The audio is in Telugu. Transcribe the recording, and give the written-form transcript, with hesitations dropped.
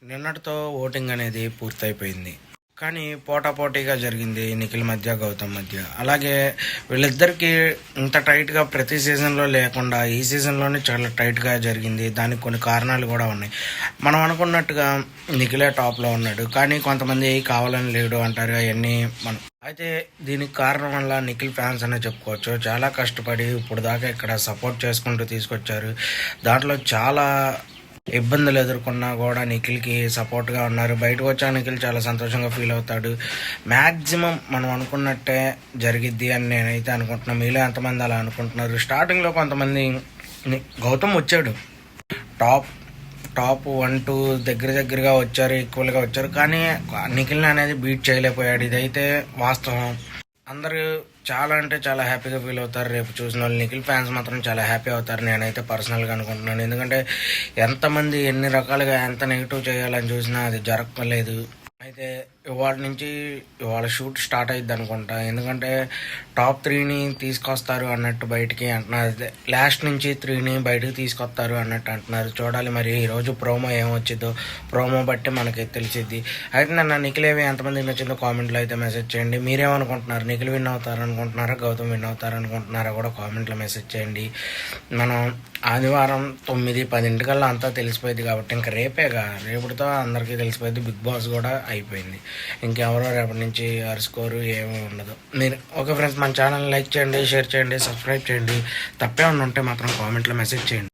నిన్నటితో ఓటింగ్ అనేది పూర్తయిపోయింది. కానీ పోటాపోటీగా జరిగింది నిఖిల్ మధ్య, గౌతమ్ మధ్య. అలాగే వీళ్ళిద్దరికీ ఇంత టైట్గా ప్రతి సీజన్లో లేకుండా ఈ సీజన్లోనే చాలా టైట్గా జరిగింది. దానికి కొన్ని కారణాలు కూడా ఉన్నాయి. మనం అనుకున్నట్టుగా నిఖిలే టాప్లో ఉన్నాడు, కానీ కొంతమంది కావాలని లేడు అంటారు. అవన్నీ మనం అయితే దీనికి కారణం వల్ల నిఖిల్ ఫ్యాన్స్ అనే చెప్పుకోవచ్చు. చాలా కష్టపడి ఇప్పుడు దాకా ఇక్కడ సపోర్ట్ చేసుకుంటూ తీసుకొచ్చారు. దాంట్లో చాలా ఇబ్బందులు ఎదుర్కొన్నా కూడా నిఖిల్కి సపోర్ట్గా ఉన్నారు. బయటకు వచ్చా నిఖిల్ చాలా సంతోషంగా ఫీల్ అవుతాడు. మ్యాక్సిమం మనం అనుకున్నట్టే జరిగిద్ది అని నేనైతే అనుకుంటున్నాను. మీలో ఎంతమంది అలా అనుకుంటున్నారు? స్టార్టింగ్లో కొంతమంది గౌతమ్ వచ్చాడు, టాప్ 1-2 దగ్గరగా వచ్చారు, ఈక్వల్గా వచ్చారు, కానీ నిఖిల్ అనేది బీట్ చేయలేకపోయాడు. ఇదైతే వాస్తవం. అందరూ చాలా అంటే చాలా హ్యాపీగా ఫీల్ అవుతారు. రేపు చూసిన వాళ్ళు నిఖిల్ ఫ్యాన్స్ మాత్రం చాలా హ్యాపీ అవుతారు నేనైతే పర్సనల్గా అనుకుంటున్నాను. ఎందుకంటే ఎంతమంది ఎన్ని రకాలుగా ఎంత నెగిటివ్ చేయాలని చూసినా అది జరగలేదు. అయితే ఇవాళ షూట్ స్టార్ట్ అయ్యిద్ది అనుకుంటా. ఎందుకంటే టాప్ 3ని తీసుకొస్తారు అన్నట్టు బయటికి అంటున్నారు. లాస్ట్ నుంచి 3ని బయటకు తీసుకొస్తారు అన్నట్టు అంటున్నారు. చూడాలి మరి ఈరోజు ప్రోమో ఏమొచ్చిందో. ప్రోమో బట్టి మనకి తెలిసిద్ది. అయితే నన్ను నిఖిల్ ఏవి ఎంతమందికి నచ్చిందో కామెంట్లో అయితే మెసేజ్ చేయండి. మీరేమనుకుంటున్నారు? నిఖిల్ విన్ అవుతారు అనుకుంటున్నారా, గౌతమ్ విన్ అవుతారు అనుకుంటున్నారా కూడా కామెంట్లో మెసేజ్ చేయండి. మనం ఆదివారం 9-10 అంతా తెలిసిపోయింది కాబట్టి ఇంకా రేపటితో అందరికీ తెలిసిపోయింది. బిగ్ బాస్ కూడా అయిపోయింది. ఇంకెవరో రేపటి నుంచి అరుసుకోరు, ఏమీ ఉండదు. మీరు ఓకే ఫ్రెండ్స్, మన ఛానల్ లైక్ చేయండి, షేర్ చేయండి, సబ్స్క్రైబ్ చేయండి. తప్పే ఉంటే మాత్రం కామెంట్లో మెసేజ్ చేయండి.